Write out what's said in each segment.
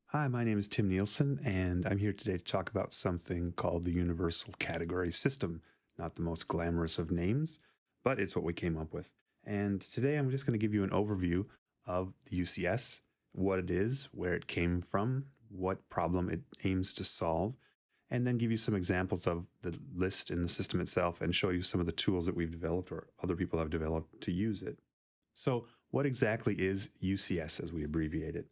Hi, my name is Tim Nielsen, and I'm here today to talk about something called the Universal Category System. Not the most glamorous of names, but it's what we came up with. And today I'm just going to give you an overview of the UCS, what it is, where it came from, what problem it aims to solve, and then give you some examples of the list in the system itself and show you some of the tools that we've developed or other people have developed to use it. So, what exactly is UCS as we abbreviate it?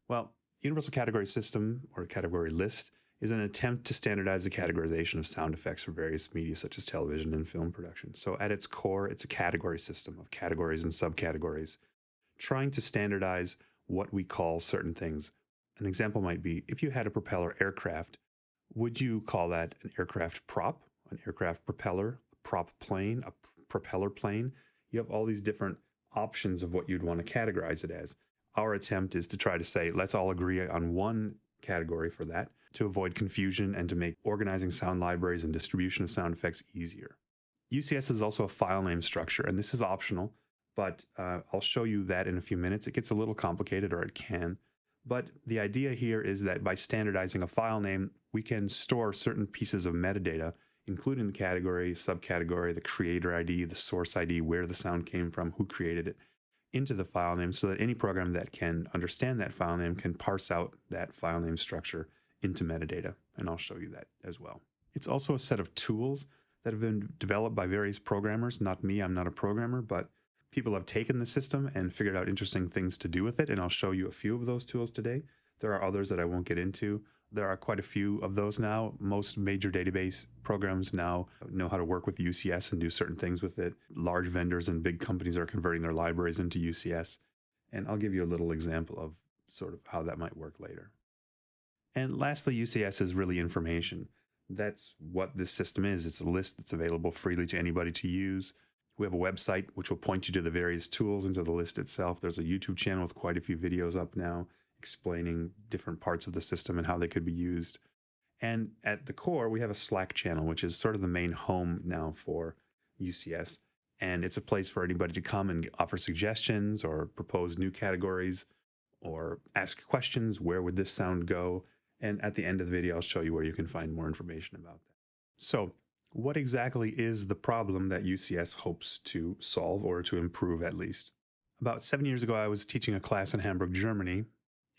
Well, Universal Category System or category list is an attempt to standardize the categorization of sound effects for various media such as television and film production. So at its core, it's a category system of categories and subcategories, trying to standardize what we call certain things. An example might be if you had a propeller aircraft, would you call that an aircraft prop, an aircraft propeller, a prop plane, a propeller plane? You have all these different options of what you'd want to categorize it as. Our attempt is to try to say, let's all agree on one category for that to avoid confusion and to make organizing sound libraries and distribution of sound effects easier. UCS is also a file name structure, and this is optional, but I'll show you that in a few minutes. It gets a little complicated, or it can. But the idea here is that by standardizing a file name, we can store certain pieces of metadata, including the category, subcategory, the creator ID, the source ID, where the sound came from, who created it, into the file name so that any program that can understand that file name can parse out that file name structure into metadata. And I'll show you that as well. It's also a set of tools that have been developed by various programmers. Not me, I'm not a programmer, but people have taken the system and figured out interesting things to do with it. And I'll show you a few of those tools today. There are others that I won't get into. There are quite a few of those now. Most major database programs now know how to work with UCS and do certain things with it. Large vendors and big companies are converting their libraries into UCS. And I'll give you a little example of sort of how that might work later. And lastly, UCS is really information. That's what this system is. It's a list that's available freely to anybody to use. We have a website which will point you to the various tools and to the list itself. There's a YouTube channel with quite a few videos up now explaining different parts of the system and how they could be used. And at the core, we have a Slack channel, which is sort of the main home now for UCS. And it's a place for anybody to come and offer suggestions or propose new categories or ask questions. Where would this sound go? And at the end of the video, I'll show you where you can find more information about that. So, what exactly is the problem that UCS hopes to solve or to improve at least? About 7 years ago, I was teaching a class in Hamburg, Germany,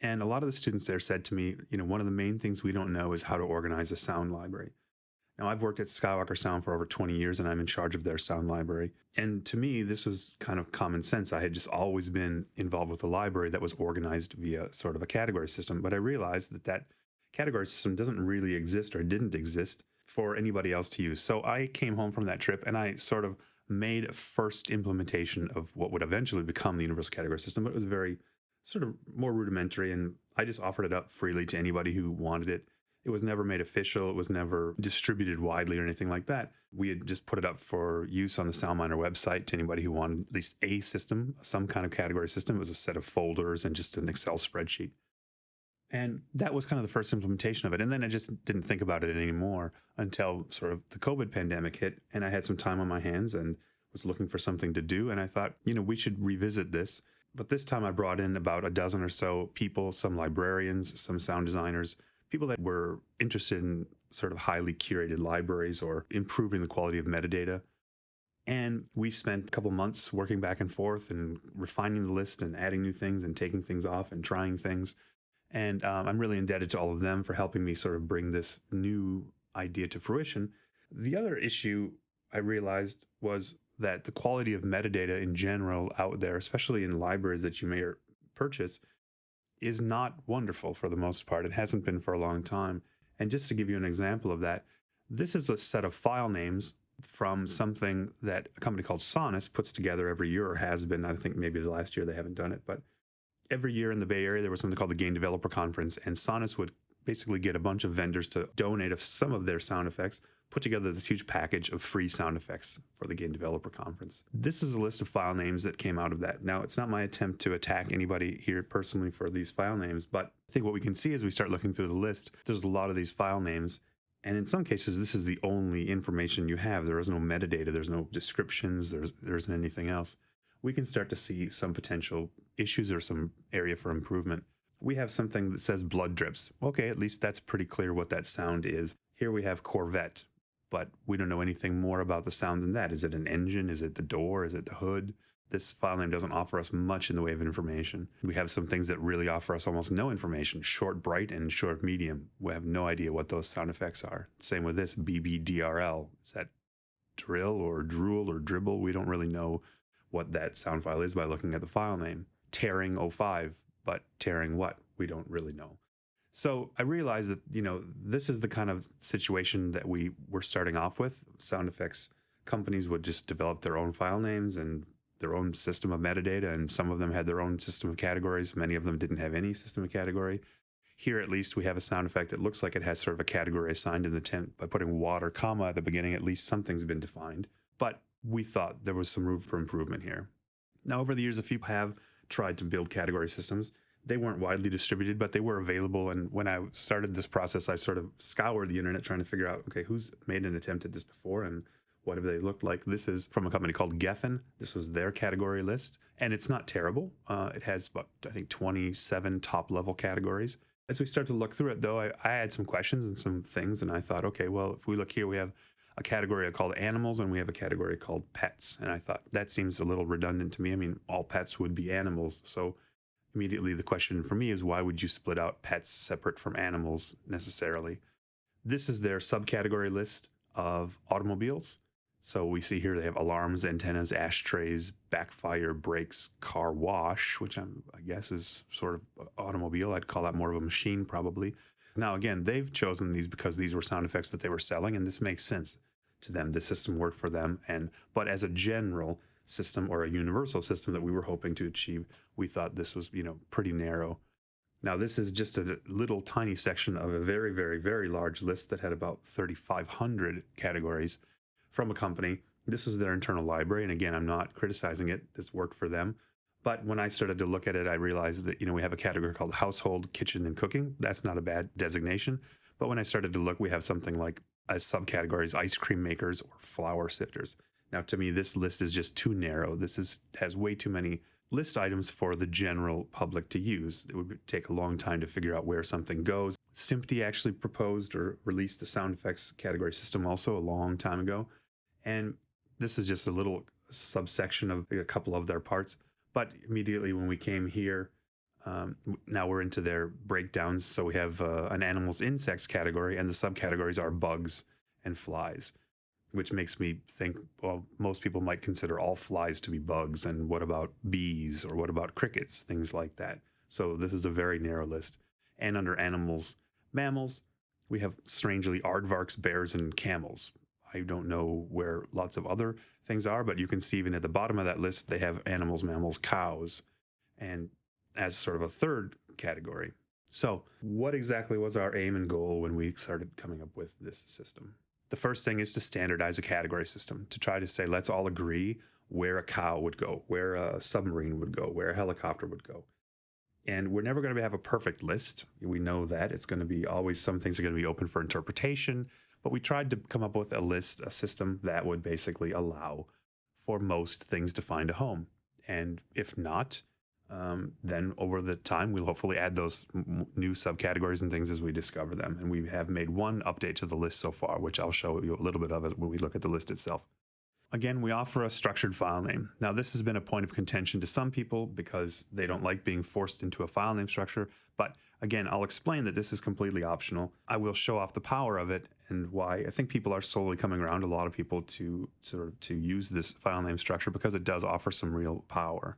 and a lot of the students there said to me, one of the main things we don't know is how to organize a sound library. Now, I've worked at Skywalker Sound for over 20 years and I'm in charge of their sound library. And to me, this was kind of common sense. I had just always been involved with a library that was organized via sort of a category system. But I realized that that category system doesn't really exist or didn't exist for anybody else to use. So I came home from that trip and I sort of made a first implementation of what would eventually become the universal category system, but it was very sort of more rudimentary. And I just offered it up freely to anybody who wanted it. It was never made official. It was never distributed widely or anything like that. We had just put it up for use on the SoundMiner website to anybody who wanted at least a system, some kind of category system. It was a set of folders and just an Excel spreadsheet. And that was kind of the first implementation of it. And then I just didn't think about it anymore until sort of the COVID pandemic hit. And I had some time on my hands and was looking for something to do. And I thought, we should revisit this. But this time I brought in about a dozen or so people, some librarians, some sound designers, people that were interested in sort of highly curated libraries or improving the quality of metadata. And we spent a couple months working back and forth and refining the list and adding new things and taking things off and trying things. And I'm really indebted to all of them for helping me sort of bring this new idea to fruition. The other issue I realized was that the quality of metadata in general out there, especially in libraries that you may purchase, is not wonderful for the most part. It hasn't been for a long time. And just to give you an example of that, this is a set of file names from something that a company called Sonus puts together every year, or has been. I think maybe the last year they haven't done it, but every year in the Bay Area, there was something called the Game Developer Conference, and Sonus would basically get a bunch of vendors to donate some of their sound effects, put together this huge package of free sound effects for the Game Developer Conference. This is a list of file names that came out of that. Now, it's not my attempt to attack anybody here personally for these file names, but I think what we can see as we start looking through the list, there's a lot of these file names. And in some cases, this is the only information you have. There is no metadata, there's no descriptions, there isn't anything else. We can start to see some potential issues or some area for improvement. we have something that says blood drips. Okay, at least that's pretty clear what that sound is. Here we have Corvette, but we don't know anything more about the sound than that. Is it an engine? Is it the door? Is it the hood? This file name doesn't offer us much in the way of information. We have some things that really offer us almost no information. Short bright and short medium. We have no idea what those sound effects are. Same with this BBDRL. Is that drill or drool or dribble? We don't really know what that sound file is by looking at the file name. Tearing 05, but tearing what? We don't really know. So I realized that, this is the kind of situation that we were starting off with. Sound effects companies would just develop their own file names and their own system of metadata, and some of them had their own system of categories. Many of them didn't have any system of category. Here, at least, we have a sound effect that looks like it has sort of a category assigned in the tent. By putting water, comma at the beginning, at least something's been defined. But we thought there was some room for improvement here. Now, over the years, a few have tried to build category systems. They weren't widely distributed, but they were available. And when I started this process, I sort of scoured the internet trying to figure out, okay, who's made an attempt at this before and what have they looked like? This is from a company called Geffen. This was their category list, and it's not terrible. It has about, I think, 27 top-level categories. As we start to look through it, though, I had some questions and some things, and I thought, okay, well, if we look here, we have a category called animals, and we have a category called pets. And I thought, that seems a little redundant to me. I mean, all pets would be animals. So immediately the question for me is, why would you split out pets separate from animals necessarily? This is their subcategory list of automobiles. So we see here they have alarms, antennas, ashtrays, backfire, brakes, car wash, which I guess is sort of automobile. I'd call that more of a machine probably. Now, again, they've chosen these because these were sound effects that they were selling, and this makes sense to them. The system worked for them. But as a general system or a universal system that we were hoping to achieve, we thought this was, pretty narrow. Now, this is just a little tiny section of a very, very, very large list that had about 3,500 categories from a company. This is their internal library. And again, I'm not criticizing it. This worked for them. But when I started to look at it, I realized that, we have a category called household, kitchen, and cooking. That's not a bad designation. But when I started to look, we have something like as subcategories, ice cream makers or flour sifters. Now, to me, this list is just too narrow. Has way too many list items for the general public to use. It would take a long time to figure out where something goes. SMPTE actually proposed or released the sound effects category system also a long time ago. And this is just a little subsection of a couple of their parts. But immediately when we came here, now we're into their breakdowns. So we have an animals insects category, and the subcategories are bugs and flies, which makes me think, well, most people might consider all flies to be bugs. And what about bees, or what about crickets, things like that? So this is a very narrow list. And under animals, mammals, we have strangely aardvarks, bears, and camels. I don't know where lots of other things are, but you can see even at the bottom of that list, they have animals, mammals, cows, and as sort of a third category. So what exactly was our aim and goal when we started coming up with this system? The first thing is to standardize a category system, to try to say, let's all agree where a cow would go, where a submarine would go, where a helicopter would go. And we're never going to have a perfect list. We know that it's going to be always, some things are going to be open for interpretation. But we tried to come up with a system that would basically allow for most things to find a home. And if not, then over the time, we'll hopefully add those new subcategories and things as we discover them. And we have made one update to the list so far, which I'll show you a little bit of it when we look at the list itself. Again, we offer a structured file name. Now, this has been a point of contention to some people because they don't like being forced into a file name structure. But again, I'll explain that this is completely optional. I will show off the power of it and why I think people are slowly coming around, a lot of people, to use this file name structure because it does offer some real power.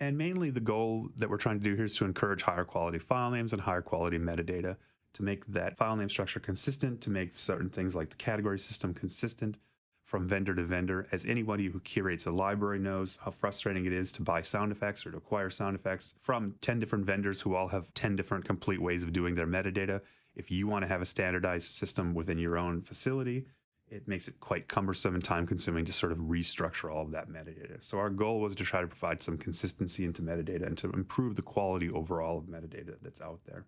And mainly the goal that we're trying to do here is to encourage higher quality file names and higher quality metadata, to make that file name structure consistent, to make certain things like the category system consistent from vendor to vendor. As anybody who curates a library knows how frustrating it is to buy sound effects or to acquire sound effects from 10 different vendors who all have 10 different complete ways of doing their metadata. If you want to have a standardized system within your own facility, it makes it quite cumbersome and time consuming to sort of restructure all of that metadata. So our goal was to try to provide some consistency into metadata and to improve the quality overall of metadata that's out there.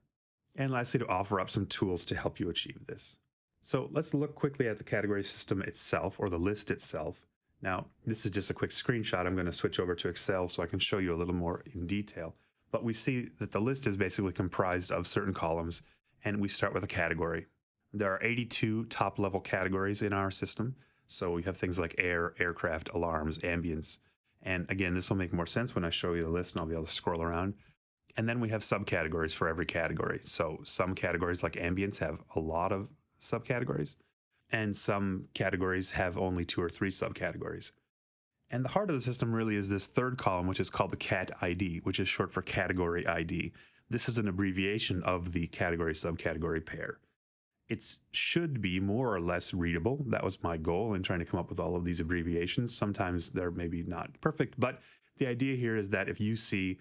And lastly, to offer up some tools to help you achieve this. So let's look quickly at the category system itself, or the list itself. Now, this is just a quick screenshot. I'm going to switch over to Excel so I can show you a little more in detail. But we see that the list is basically comprised of certain columns, and we start with a category. There are 82 top level categories in our system. So we have things like air, aircraft, alarms, ambience. And again, this will make more sense when I show you the list and I'll be able to scroll around. And then we have subcategories for every category. So some categories like ambience have a lot of subcategories, and some categories have only 2 or 3 subcategories. And the heart of the system really is this third column, which is called the CAT ID, which is short for category ID. This is an abbreviation of the category subcategory pair. It should be more or less readable. That was my goal in trying to come up with all of these abbreviations. Sometimes they're maybe not perfect, but the idea here is that if you see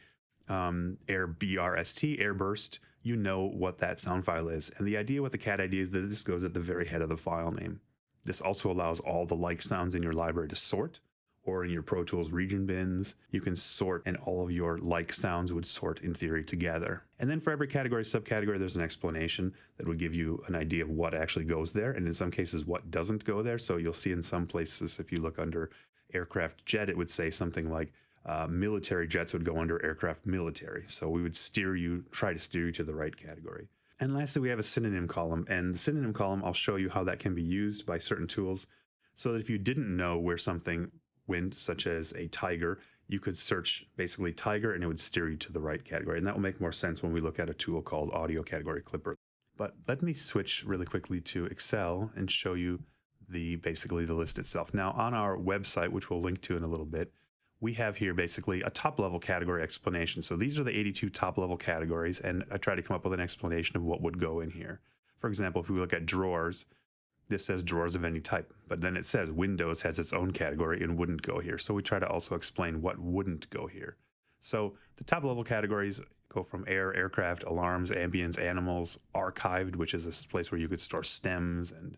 air BRST, airburst, you know what that sound file is. And the idea with the CAT ID is that this goes at the very head of the file name. This also allows all the like sounds in your library to sort, or in your Pro Tools region bins, you can sort, and all of your like sounds would sort in theory together. And then for every category, subcategory, there's an explanation that would give you an idea of what actually goes there, and in some cases, what doesn't go there. So you'll see in some places, if you look under aircraft jet, it would say something like military jets would go under aircraft military. So we would try to steer you to the right category. And lastly, we have a synonym column, and the synonym column, I'll show you how that can be used by certain tools, so that if you didn't know where something went, such as a tiger, you could search basically tiger and it would steer you to the right category. And that will make more sense when we look at a tool called Audio Category Clipper. But let me switch really quickly to Excel and show you basically the list itself. Now on our website, which we'll link to in a little bit, we have here basically a top level category explanation. So these are the 82 top level categories, and I try to come up with an explanation of what would go in here. For example, if we look at drawers, this says drawers of any type, but then it says Windows has its own category and wouldn't go here. So we try to also explain what wouldn't go here. So the top level categories go from air, aircraft, alarms, ambience, animals, archived, which is a place where you could store stems and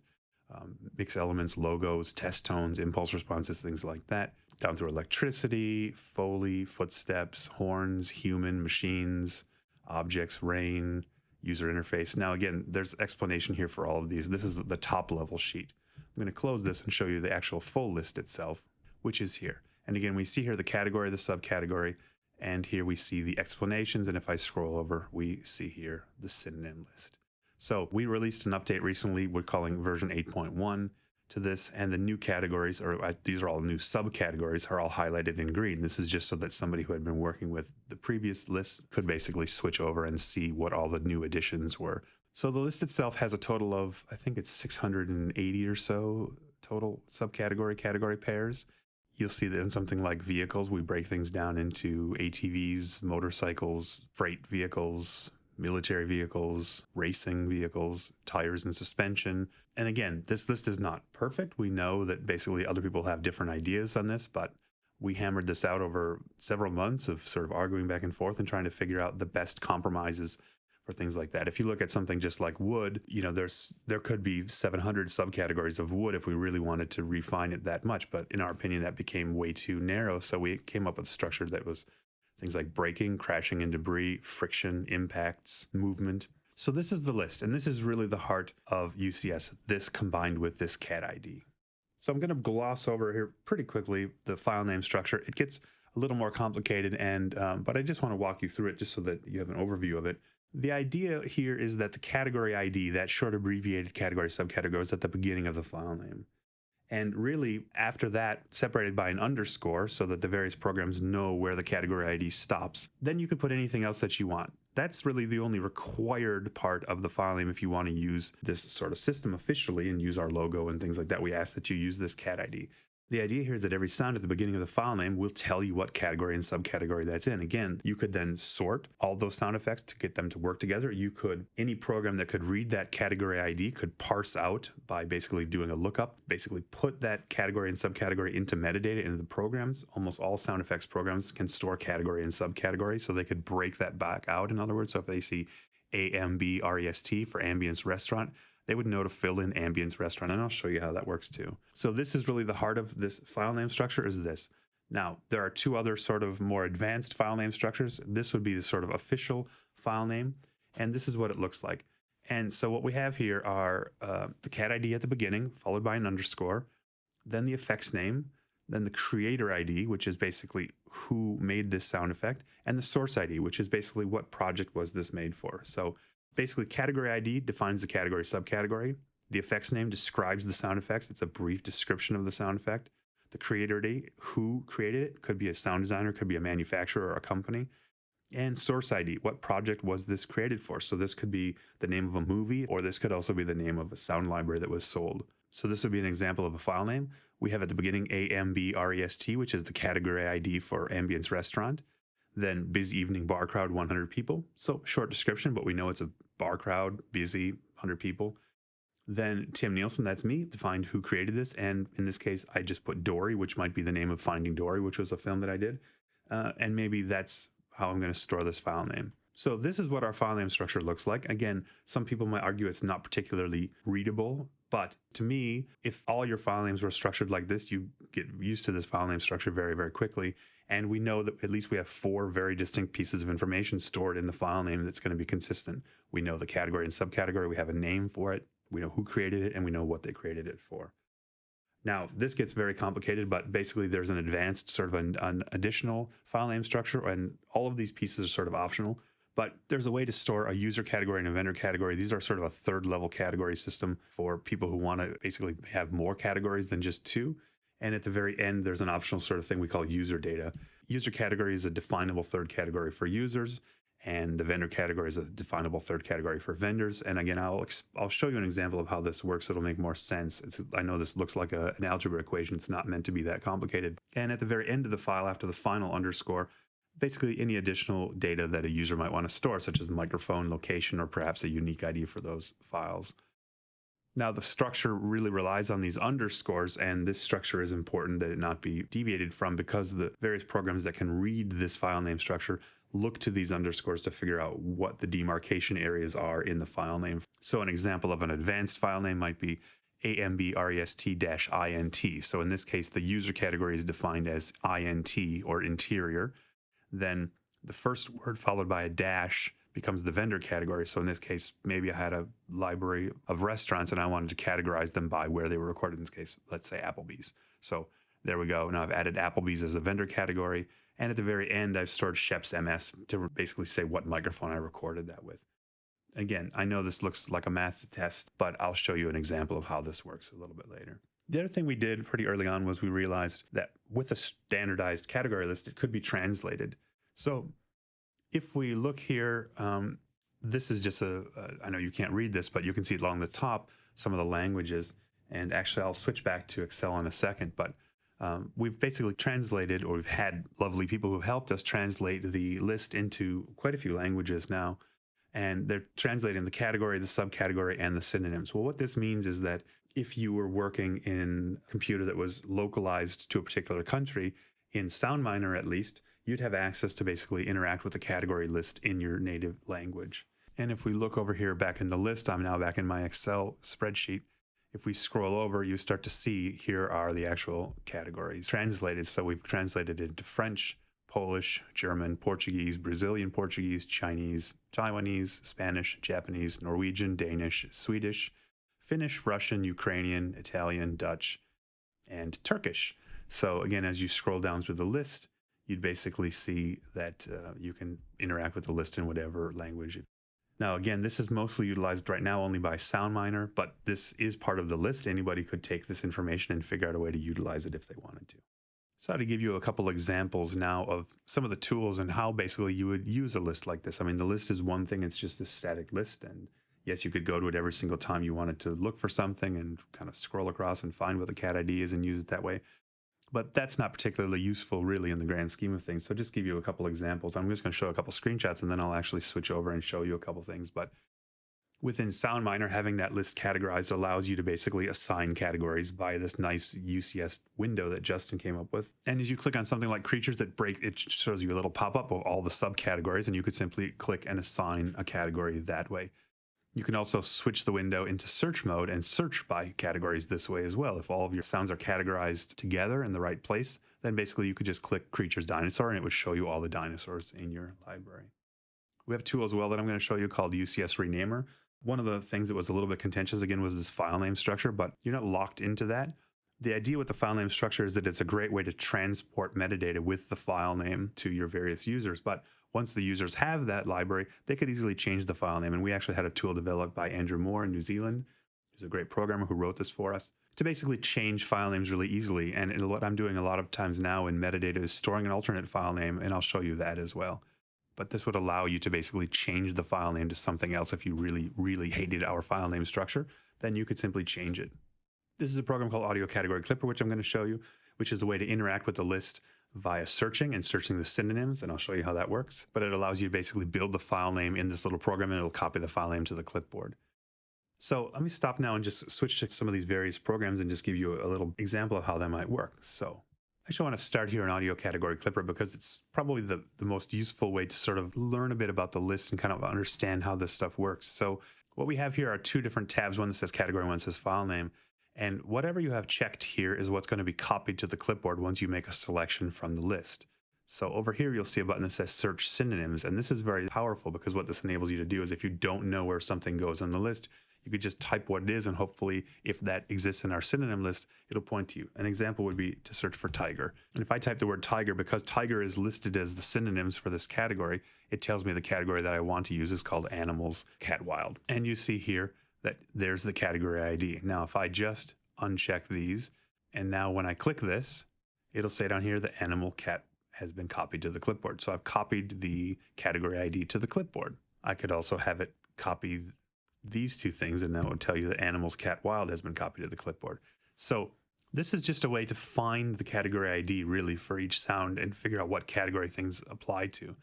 mix elements, logos, test tones, impulse responses, things like that, down through electricity, Foley, footsteps, horns, human, machines, objects, rain, user interface. Now, again, there's explanation here for all of these. This is the top level sheet. I'm going to close this and show you the actual full list itself, which is here. And again, we see here the category, the subcategory, and here we see the explanations. And if I scroll over, we see here the synonym list. So we released an update recently. We're calling version 8.1 to this, and the new categories, or these are all new subcategories, are all highlighted in green. This is just so that somebody who had been working with the previous list could basically switch over and see what all the new additions were. So the list itself has a total of, I think it's 680 or so total category pairs. You'll see that in something like vehicles, we break things down into ATVs, motorcycles, freight vehicles, military vehicles, racing vehicles, tires and suspension. And again, this list is not perfect. We know that basically other people have different ideas on this, but we hammered this out over several months of sort of arguing back and forth and trying to figure out the best compromises for things like that. If you look at something just like wood, there could be 700 subcategories of wood if we really wanted to refine it that much. But in our opinion, that became way too narrow. So we came up with a structure that was things like braking, crashing and debris, friction, impacts, movement. So this is the list, and this is really the heart of UCS, this combined with this CAT ID. So I'm going to gloss over here pretty quickly the file name structure. It gets a little more complicated, but I just want to walk you through it just so that you have an overview of it. The idea here is that the category ID, that short abbreviated category subcategory, is at the beginning of the file name. And really, after that, separated by an underscore so that the various programs know where the category ID stops, then you can put anything else that you want. That's really the only required part of the file name if you want to use this sort of system officially and use our logo and things like that. We ask that you use this CAT ID. The idea here is that every sound at the beginning of the file name will tell you what category and subcategory that's in. Again, you could then sort all those sound effects to get them to work together. Any program that could read that category ID could parse out by basically doing a lookup, basically put that category and subcategory into metadata into the programs. Almost all sound effects programs can store category and subcategory, so they could break that back out. In other words, so if they see AMBREST for ambience restaurant, they would know to fill in ambience restaurant, and I'll show you how that works too. So this is really the heart of this file name structure is this. Now, there are two other sort of more advanced file name structures. This would be the sort of official file name, and this is what it looks like. And so what we have here are the CAT ID at the beginning, followed by an underscore, then the effects name, then the creator ID, which is basically who made this sound effect, and the source ID, which is basically what project was this made for. So basically, category ID defines the category subcategory. The effects name describes the sound effects. It's a brief description of the sound effect. The creator ID, who created it, could be a sound designer, could be a manufacturer or a company. And source ID, what project was this created for? So this could be the name of a movie, or this could also be the name of a sound library that was sold. So this would be an example of a file name. We have at the beginning AMBREST, which is the category ID for ambience restaurant. Then busy evening bar crowd, 100 people. So short description, but we know it's a bar crowd, busy, 100 people. Then Tim Nielsen, that's me, defined who created this. And in this case, I just put Dory, which might be the name of Finding Dory, which was a film that I did. And maybe that's how I'm going to store this file name. So this is what our file name structure looks like. Again, some people might argue it's not particularly readable, but to me, if all your file names were structured like this, you get used to this file name structure very, very quickly. And we know that at least we have 4 very distinct pieces of information stored in the file name that's going to be consistent. We know the category and subcategory, we have a name for it, we know who created it, and we know what they created it for. Now, this gets very complicated, but basically there's an advanced sort of an additional file name structure, and all of these pieces are sort of optional. But there's a way to store a user category and a vendor category. These are sort of a third level category system for people who want to basically have more categories than just 2. And at the very end, there's an optional sort of thing we call user data. User category is a definable third category for users, and the vendor category is a definable third category for vendors. And again, I'll show you an example of how this works. It'll make more sense. I know this looks like an algebra equation. It's not meant to be that complicated. And at the very end of the file, after the final underscore, basically any additional data that a user might want to store, such as microphone, location, or perhaps a unique ID for those files. Now, the structure really relies on these underscores, and this structure is important that it not be deviated from, because the various programs that can read this file name structure look to these underscores to figure out what the demarcation areas are in the file name. So an example of an advanced file name might be AMBREST-INT. So in this case, the user category is defined as INT, or interior. Then the first word followed by a dash becomes the vendor category. So in this case, maybe I had a library of restaurants and I wanted to categorize them by where they were recorded. In this case, let's say Applebee's. So there we go. Now I've added Applebee's as a vendor category. And at the very end, I've stored Shep's MS to basically say what microphone I recorded that with. Again, I know this looks like a math test, but I'll show you an example of how this works a little bit later. The other thing we did pretty early on was we realized that with a standardized category list, it could be translated. So if we look here, this is just I know you can't read this, but you can see along the top some of the languages. And actually, I'll switch back to Excel in a second, but we've basically translated, or we've had lovely people who have helped us translate the list into quite a few languages now. And they're translating the category, the subcategory, and the synonyms. Well, what this means is that if you were working in a computer that was localized to a particular country, in SoundMiner at least, you'd have access to basically interact with the category list in your native language. And if we look over here back in the list, I'm now back in my Excel spreadsheet. If we scroll over, you start to see here are the actual categories translated. So we've translated into French, Polish, German, Portuguese, Brazilian Portuguese, Chinese, Taiwanese, Spanish, Japanese, Norwegian, Danish, Swedish, Finnish, Russian, Ukrainian, Italian, Dutch, and Turkish. So again, as you scroll down through the list, you'd basically see that you can interact with the list in whatever language. Now, again, this is mostly utilized right now only by SoundMiner, but this is part of the list. Anybody could take this information and figure out a way to utilize it if they wanted to. So to give you a couple examples now of some of the tools and how basically you would use a list like this. I mean, the list is one thing, it's just a static list. And yes, you could go to it every single time you wanted to look for something and kind of scroll across and find what the cat ID is and use it that way. But that's not particularly useful really in the grand scheme of things. So just give you a couple examples. I'm just going to show a couple screenshots and then I'll actually switch over and show you a couple things. But within SoundMiner, having that list categorized allows you to basically assign categories via this nice UCS window that Justin came up with. And as you click on something like creatures that break, it shows you a little pop-up of all the subcategories, and you could simply click and assign a category that way. You can also switch the window into search mode and search by categories this way as well. If all of your sounds are categorized together in the right place, then basically you could just click creatures dinosaur and it would show you all the dinosaurs in your library. We have a tool as well that I'm going to show you called UCS Renamer. One of the things that was a little bit contentious, again, was this file name structure, but you're not locked into that. The idea with the file name structure is that it's a great way to transport metadata with the file name to your various users. But once the users have that library, they could easily change the file name. And we actually had a tool developed by Andrew Moore in New Zealand. He's a great programmer who wrote this for us to basically change file names really easily. And what I'm doing a lot of times now in metadata is storing an alternate file name, and I'll show you that as well. But this would allow you to basically change the file name to something else. If you really, really hated our file name structure, then you could simply change it. This is a program called Audio Category Clipper, which I'm going to show you, which is a way to interact with the list via searching and searching the synonyms, and I'll show you how that works. But it allows you to basically build the file name in this little program, and it'll copy the file name to the clipboard. So let me stop now and just switch to some of these various programs and just give you a little example of how that might work. So I actually want to start here in Audio Category Clipper because it's probably the most useful way to sort of learn a bit about the list and kind of understand how this stuff works. So what we have here are two different tabs, one that says category, one that says file name. And whatever you have checked here is what's going to be copied to the clipboard once you make a selection from the list. So over here, you'll see a button that says search synonyms. And this is very powerful because what this enables you to do is if you don't know where something goes on the list, you could just type what it is, and hopefully if that exists in our synonym list, it'll point to you. An example would be to search for tiger. And if I type the word tiger, because tiger is listed as the synonyms for this category, it tells me the category that I want to use is called animals, cat, wild. And you see here that there's the category ID. Now, if I just uncheck these, and now when I click this, it'll say down here the animal cat has been copied to the clipboard. So I've copied the category ID to the clipboard. I could also have it copy these two things, and that would tell you that animals, cat, wild has been copied to the clipboard. So this is just a way to find the category ID really for each sound and figure out what category things apply to.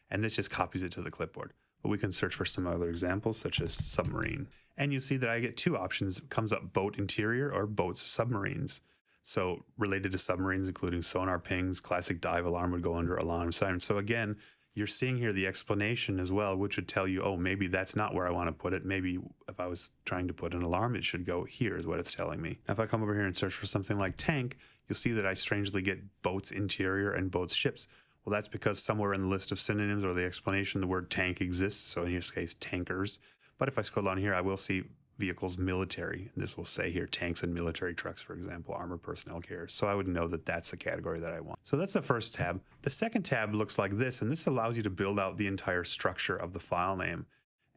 And this just copies it to the clipboard. But we can search for some other examples, such as submarine. And you see that I get two options. It comes up boat interior or boats submarines. So related to submarines, including sonar pings, classic dive alarm would go under alarm siren. So again, you're seeing here the explanation as well, which would tell you, oh, maybe that's not where I want to put it. Maybe if I was trying to put an alarm, it should go here is what it's telling me. Now, if I come over here and search for something like tank, you'll see that I strangely get boats interior and boats ships. Well, that's because somewhere in the list of synonyms or the explanation, the word tank exists. So in this case, tankers. But if I scroll down here, I will see vehicles military. And this will say here tanks and military trucks, for example, armored personnel carriers. So I would know that that's the category that I want. So that's the first tab. The second tab looks like this, and this allows you to build out the entire structure of the file name.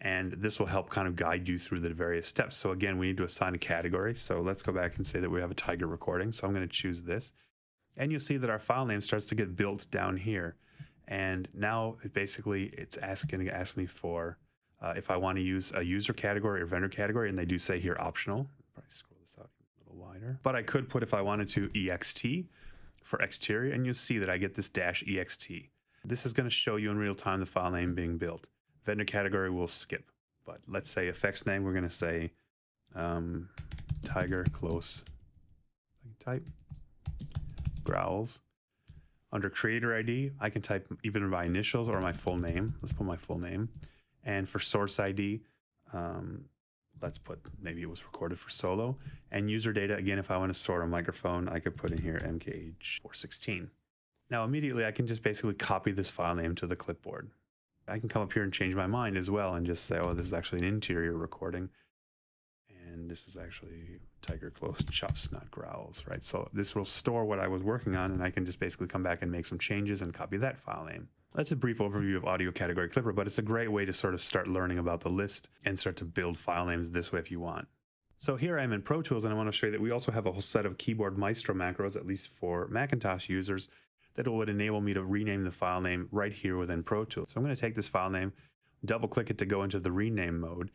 And this will help kind of guide you through the various steps. So again, we need to assign a category. So let's go back and say that we have a tiger recording. So I'm going to choose this. And you'll see that our file name starts to get built down here. And now it's going to ask me for if I want to use a user category or vendor category, and they do say here optional. Probably scroll this out a little wider. But I could put, if I wanted to, ext for exterior, and you'll see that I get this -ext. This is going to show you in real time the file name being built. Vendor category will skip. But let's say effects name, we're going to say tiger close type growls. Under creator ID, I can type either my initials or my full name. Let's put my full name. And for source ID, let's put, maybe it was recorded for solo. And user data, again, if I want to store a microphone, I could put in here MKH416. Now, immediately, I can just basically copy this file name to the clipboard. I can come up here and change my mind as well and just say, oh, this is actually an interior recording. And this is actually tiger close chuffs, not growls, right? So this will store what I was working on, and I can just basically come back and make some changes and copy that file name. That's a brief overview of Audio Category Clipper, but it's a great way to sort of start learning about the list and start to build file names this way if you want. So here I am in Pro Tools, and I want to show you that we also have a whole set of Keyboard Maestro macros, at least for Macintosh users, that would enable me to rename the file name right here within Pro Tools. So I'm going to take this file name, double click it to go into the rename mode,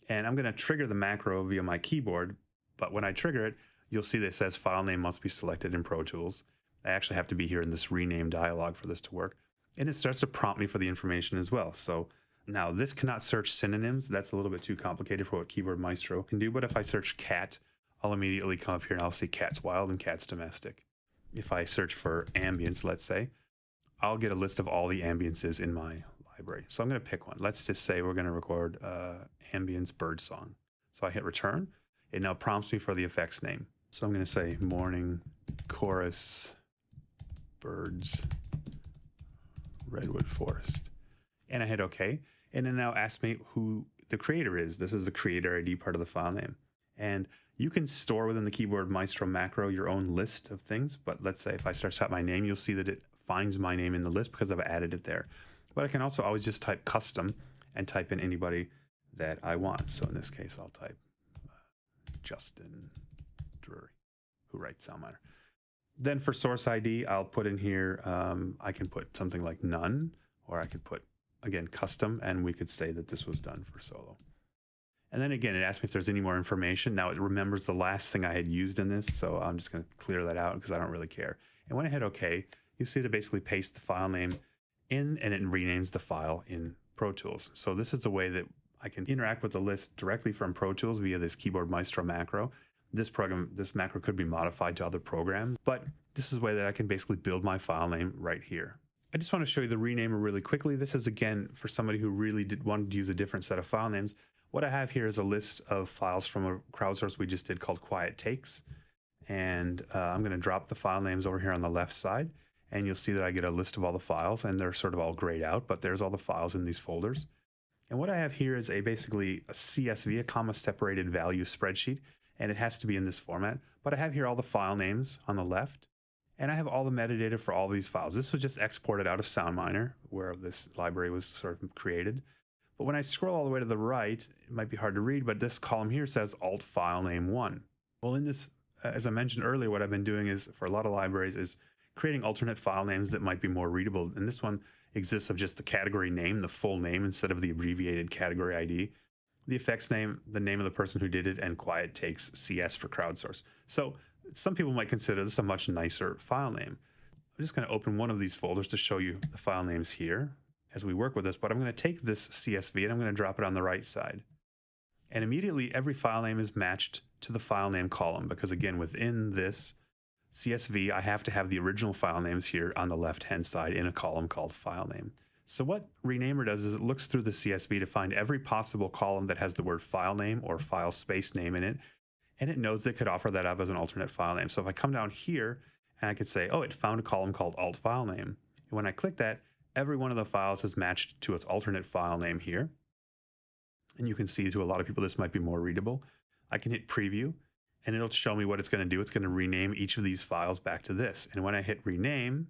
and I'm going to trigger the macro via my keyboard. But when I trigger it, you'll see that it says file name must be selected in Pro Tools. I actually have to be here in this rename dialog for this to work. And it starts to prompt me for the information as well. So now this cannot search synonyms. That's a little bit too complicated for what Keyboard Maestro can do. But if I search cat, I'll immediately come up here and I'll see cat's wild and cat's domestic. If I search for ambience, let's say, I'll get a list of all the ambiences in my library. So I'm going to pick one. Let's just say we're going to record ambience bird song. So I hit return. It now prompts me for the effects name. So I'm going to say morning chorus birds redwood forest. And I hit OK. And it now asks me who the creator is. This is the creator ID part of the file name. And You can store within the keyboard Maestro macro your own list of things, but let's say if I start to type my name, you'll see that it finds my name in the list because I've added it there. But I can also always just type custom and type in anybody that I want. So in this case, I'll type Justin Drury, who writes SoundMiner. Then for source ID, I'll put in here, I can put something like none, or I could put, again, custom, and we could say that this was done for solo. And then again, it asks me if there's any more information. Now it remembers the last thing I had used in this, so I'm just going to clear that out because I don't really care. And when I hit OK, you see to basically paste the file name in, and it renames the file in Pro Tools. So this is a way that I can interact with the list directly from Pro Tools via this Keyboard Maestro macro. This macro could be modified to other programs, but this is a way that I can basically build my file name right here. I just want to show you the renamer really quickly. This is, again, for somebody who really wanted to use a different set of file names. What I have here is a list of files from a crowdsource we just did called Quiet Takes. And I'm going to drop the file names over here on the left side. And you'll see that I get a list of all the files, and they're sort of all grayed out, but there's all the files in these folders. And what I have here is basically a CSV, a comma-separated value spreadsheet, and it has to be in this format. But I have here all the file names on the left, and I have all the metadata for all these files. This was just exported out of SoundMiner, where this library was sort of created. But when I scroll all the way to the right, it might be hard to read, but this column here says alt file name 1. Well, in this, as I mentioned earlier, what I've been doing is, for a lot of libraries, is creating alternate file names that might be more readable. And this one exists of just the category name, the full name, instead of the abbreviated category ID, the effects name, the name of the person who did it, and Quiet Takes CS for crowdsource. So some people might consider this a much nicer file name. I'm just going to open one of these folders to show you the file names here as we work with this, but I'm going to take this CSV and I'm going to drop it on the right side. And immediately every file name is matched to the file name column, because again, within this CSV, I have to have the original file names here on the left-hand side in a column called file name. So what Renamer does is it looks through the CSV to find every possible column that has the word file name or file space name in it, and it knows that it could offer that up as an alternate file name. So if I come down here and I could say, oh, it found a column called alt file name. And when I click that, every one of the files is matched to its alternate file name here. And you can see to a lot of people this might be more readable. I can hit preview and it'll show me what it's going to do. It's going to rename each of these files back to this. And when I hit rename,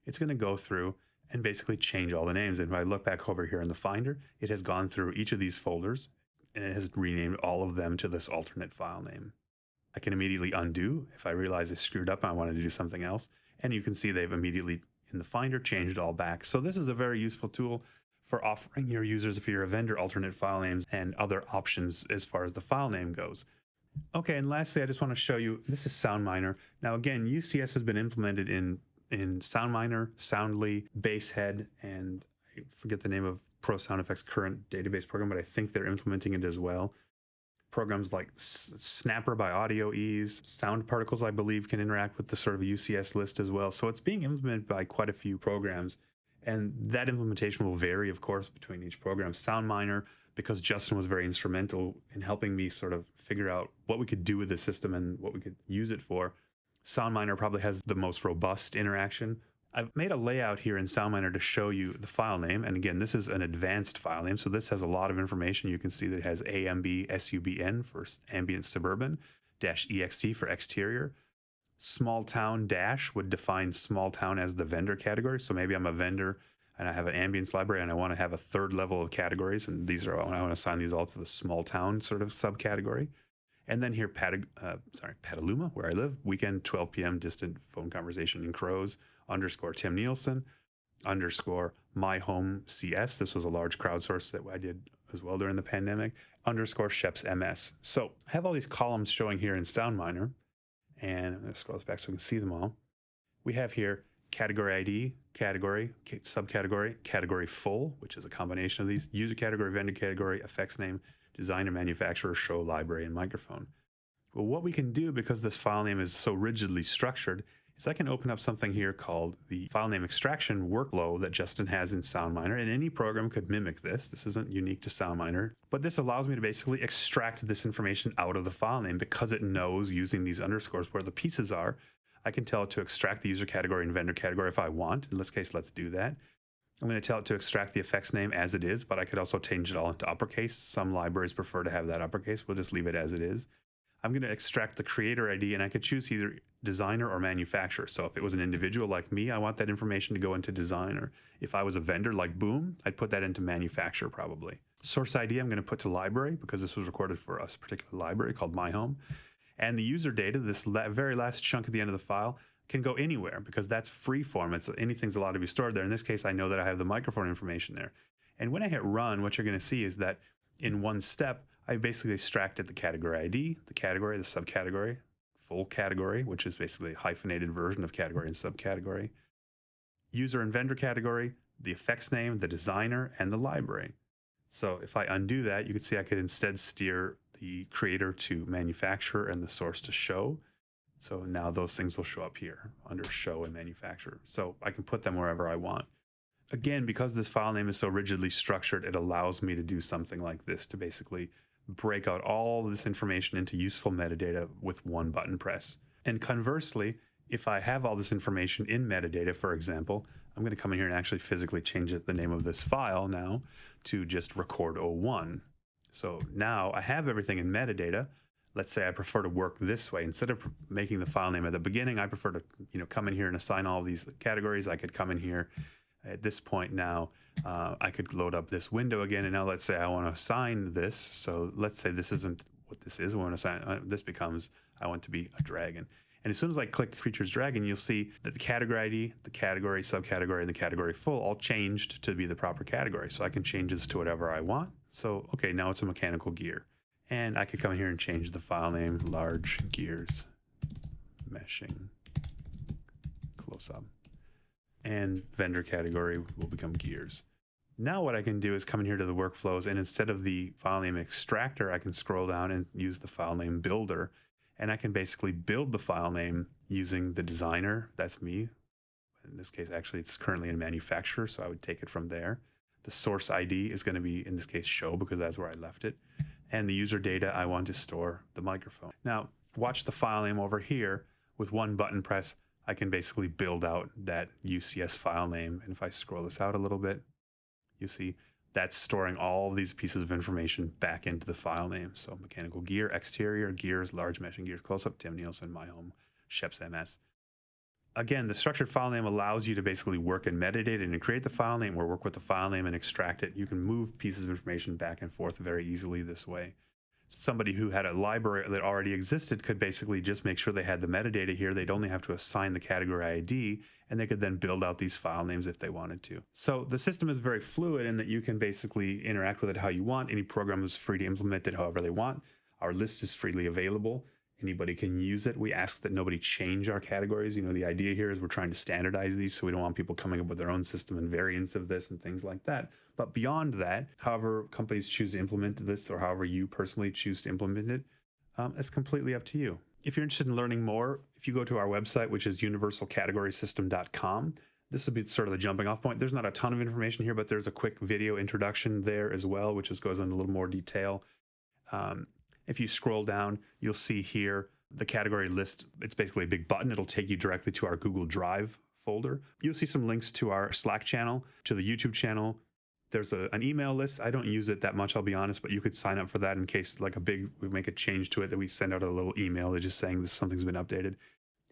it's going to go through and basically change all the names. And if I look back over here in the Finder, it has gone through each of these folders and it has renamed all of them to this alternate file name. I can immediately undo if I realize I screwed up and I wanted to do something else. And you can see they've immediately in the Finder changed it all back. So this is a very useful tool for offering your users, if you're a vendor, alternate file names and other options as far as the file name goes. Okay, and lastly, I just want to show you, this is SoundMiner. Now again, UCS has been implemented in SoundMiner, Soundly, Basehead, and I forget the name of Pro Sonofex current database program, but I think they're implementing it as well. Programs like Snapper by Audio Ease, Sound Particles, I believe, can interact with the sort of UCS list as well. So it's being implemented by quite a few programs. And that implementation will vary, of course, between each program. SoundMiner, because Justin was very instrumental in helping me sort of figure out what we could do with the system and what we could use it for. SoundMiner probably has the most robust interaction. I've made a layout here in SoundMiner to show you the file name. And again, this is an advanced file name. So this has a lot of information. You can see that it has AMB SUBN for ambient suburban, -EXT for exterior. Small town dash would define small town as the vendor category. So maybe I'm a vendor and I have an ambience library and I want to have a third level of categories. And these are, I want to assign these all to the small town sort of subcategory. And then here, Petaluma, where I live, weekend 12 p.m. distant phone conversation in Crows, _ Tim Nielsen, _ my home CS. This was a large crowdsource that I did as well during the pandemic, _ Sheps MS. So I have all these columns showing here in SoundMiner, and I'm going to scroll back so we can see them all. We have here category ID, category, subcategory, category full, which is a combination of these, user category, vendor category, effects name, designer, manufacturer, show, library, and microphone. Well, what we can do, because this file name is so rigidly structured, is I can open up something here called the file name extraction workflow that Justin has in SoundMiner, and any program could mimic this. This isn't unique to SoundMiner, but this allows me to basically extract this information out of the file name because it knows using these underscores where the pieces are. I can tell it to extract the user category and vendor category if I want. In this case, let's do that. I'm going to tell it to extract the effects name as it is, but I could also change it all into uppercase. Some libraries prefer to have that uppercase. We'll just leave it as it is. I'm going to extract the creator ID, and I could choose either designer or manufacturer. So if it was an individual like me, I want that information to go into designer. If I was a vendor like Boom, I'd put that into manufacturer probably. Source ID, I'm going to put to library because this was recorded for a particular library called My Home. And the user data, this very last chunk at the end of the file, can go anywhere because that's free form. It's anything's allowed to be stored there. In this case, I know that I have the microphone information there. And when I hit run, what you're going to see is that in one step, I basically extracted the category ID, the category, the subcategory, full category, which is basically a hyphenated version of category and subcategory, user and vendor category, the effects name, the designer, and the library. So if I undo that, you can see I could instead steer the creator to manufacturer and the source to show. So now those things will show up here under show and manufacturer. So I can put them wherever I want. Again, because this file name is so rigidly structured, it allows me to do something like this to basically break out all this information into useful metadata with one button press. And conversely, if I have all this information in metadata, for example, I'm going to come in here and actually physically change the name of this file now to just record01. So now I have everything in metadata. Let's say I prefer to work this way. Instead of making the file name at the beginning, I prefer to come in here and assign all of these categories. I could come in here at this point now. I could load up this window again, and now let's say I want to assign this. So let's say this isn't what this is. I want to assign this becomes I want to be a dragon. And as soon as I click Creatures Dragon, you'll see that the category ID, the category, subcategory, and the category full all changed to be the proper category. So I can change this to whatever I want. So, okay, now it's a mechanical gear. And I could come here and change the file name, large gears, meshing, close up. And vendor category will become gears. Now what I can do is come in here to the workflows, and instead of the file name extractor, I can scroll down and use the file name builder. And I can basically build the file name using the designer. That's me. In this case, actually, it's currently in manufacturer, so I would take it from there. The source ID is going to be, in this case, show, because that's where I left it. And the user data, I want to store the microphone. Now, watch the file name over here. With one button press, I can basically build out that UCS file name. And if I scroll this out a little bit, you see that's storing all these pieces of information back into the file name. So mechanical gear, exterior, gears, large meshing gears, close-up, Tim Nielsen, My Home, Sheps MS. Again, the structured file name allows you to basically work in metadata and create the file name or work with the file name and extract it. You can move pieces of information back and forth very easily this way. Somebody who had a library that already existed could basically just make sure they had the metadata here. They'd only have to assign the category ID, and they could then build out these file names if they wanted to. So the system is very fluid in that you can basically interact with it how you want. Any program is free to implement it however they want. Our list is freely available. Anybody can use it. We ask that nobody change our categories. The idea here is we're trying to standardize these, so we don't want people coming up with their own system and variants of this and things like that. But beyond that, however companies choose to implement this or however you personally choose to implement it, it's completely up to you. If you're interested in learning more, if you go to our website, which is universalcategorysystem.com, this will be sort of the jumping off point. There's not a ton of information here, but there's a quick video introduction there as well, which just goes into a little more detail. If you scroll down, you'll see here the category list. It's basically a big button. It'll take you directly to our Google Drive folder. You'll see some links to our Slack channel, to the YouTube channel. There's an email list. I don't use it that much, I'll be honest, but you could sign up for that in case we make a change to it, that we send out a little email that's just saying something's been updated.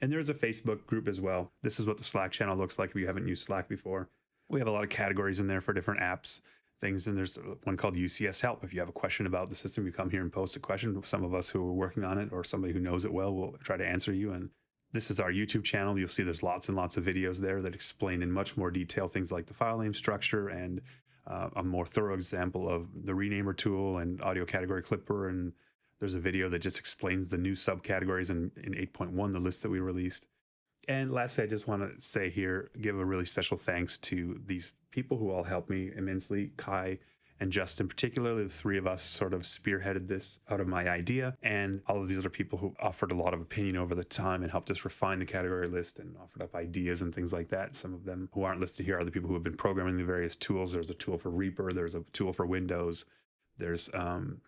And there's a Facebook group as well. This is what the Slack channel looks like if you haven't used Slack before. We have a lot of categories in there for different apps, things, and there's one called UCS Help. If you have a question about the system, you come here and post a question. Some of us who are working on it or somebody who knows it well will try to answer you. And this is our YouTube channel. You'll see there's lots and lots of videos there that explain in much more detail things like the file name structure and a more thorough example of the renamer tool and audio category clipper. And there's a video that just explains the new subcategories in 8.1, the list that we released. And lastly, I just want to say here, give a really special thanks to these people who all helped me immensely. Kai and Justin, particularly, the three of us sort of spearheaded this out of my idea. And all of these other people who offered a lot of opinion over the time and helped us refine the category list and offered up ideas and things like that. Some of them who aren't listed here are the people who have been programming the various tools. There's a tool for Reaper. There's a tool for Windows. There's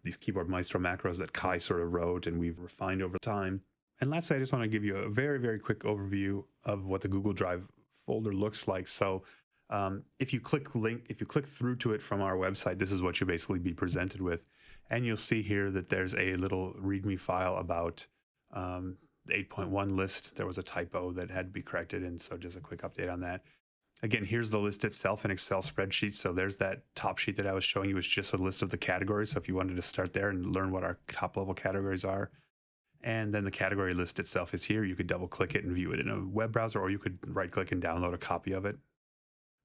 these Keyboard Maestro macros that Kai sort of wrote and we've refined over time. And lastly, I just want to give you a very, very quick overview of what the Google Drive folder looks like. So if you click through to it from our website, this is what you'll basically be presented with. And you'll see here that there's a little README file about the 8.1 list. There was a typo that had to be corrected, and so just a quick update on that. Again, here's the list itself in Excel spreadsheet. So there's that top sheet that I was showing you. It's just a list of the categories. So if you wanted to start there and learn what our top level categories are, and then the category list itself is here. You could double click it and view it in a web browser, or you could right click and download a copy of it.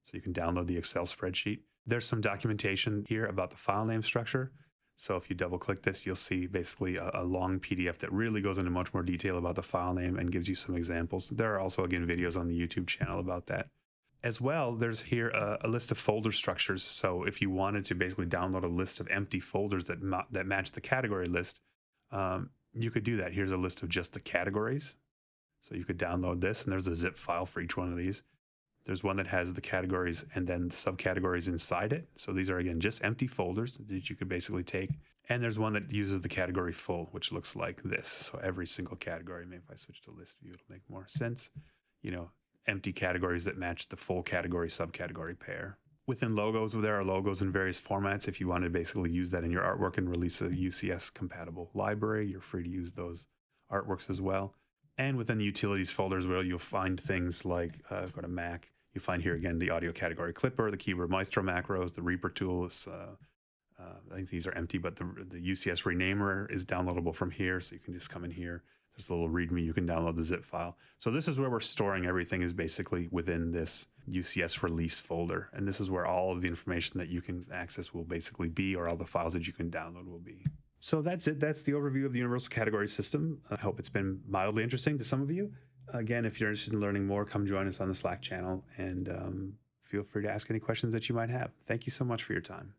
So you can download the Excel spreadsheet. There's some documentation here about the file name structure. So if you double click this, you'll see basically a long PDF that really goes into much more detail about the file name and gives you some examples. There are also, again, videos on the YouTube channel about that. As well, there's here a list of folder structures. So if you wanted to basically download a list of empty folders that match the category list, you could do that. Here's a list of just the categories. So you could download this, and there's a zip file for each one of these. There's one that has the categories and then the subcategories inside it. So these are, again, just empty folders that you could basically take. And there's one that uses the category full, which looks like this. So every single category, maybe if I switch to list view, it'll make more sense. Empty categories that match the full category subcategory pair. Within logos, there are logos in various formats. If you want to basically use that in your artwork and release a UCS compatible library, you're free to use those artworks as well. And within the utilities folders, where you'll find things like, go to Mac, you find here again the audio category clipper, the keyboard maestro macros, the Reaper tools. I think these are empty, but the UCS renamer is downloadable from here. So you can just come in here. There's a little README, you can download the zip file. So this is where we're storing everything, is basically within this UCS release folder. And this is where all of the information that you can access will basically be, or all the files that you can download will be. So that's it. That's the overview of the Universal Category System. I hope it's been mildly interesting to some of you. Again, if you're interested in learning more, come join us on the Slack channel, and feel free to ask any questions that you might have. Thank you so much for your time.